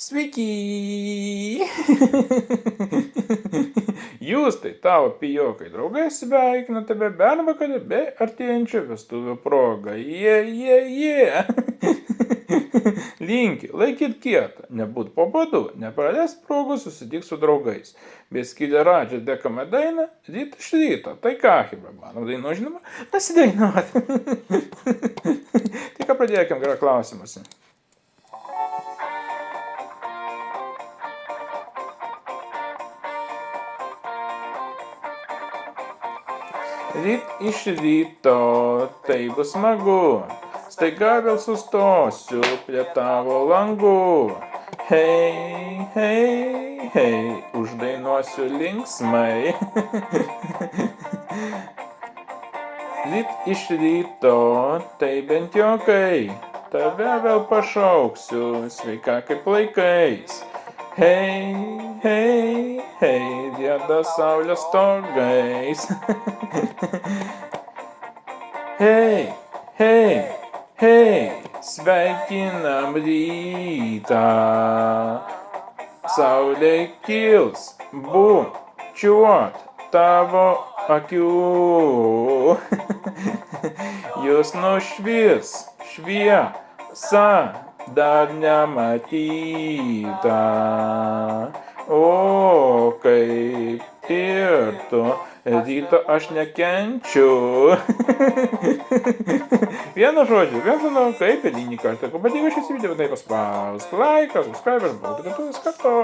Sveiki! Jūs tai tavo pijokai draugai sveikina tave bernvakarį bei artėjančią vestuvių progą. Jie. Linki, laikyt kietą, nebūt pabadu, nepraleist progų susitik su draugais. Beskylė radžią dekame dainą, ryt iš ryto. Tai ką, Hiba, mano daino žinoma, pasidainuot. Tai ką pradėkim, gerą klausimąsi. Ryt iš ryto, tai bus smagu, staiga vėl sustosiu prie tavo langų. Hei, hei, hei, uždainuosiu linksmai. Ryt iš ryto, tai bent juokai, tave vėl pašauksiu, sveika kaip laikais. Hei, hei, hei, rieda saulės stogais. Hei, hei, hei, sveikinam rytą. Saulė kils, bučiuot tavo akių. Jūs nušvis, šviesa dar nematyta. O kaip ir tu, ryto aš nekenčiu. Vienu žodžiu, kaip eilinį kartą, ko patiko šis video, tai paspausk laiką, subscribe, ir būtų, kad tu vis kartu.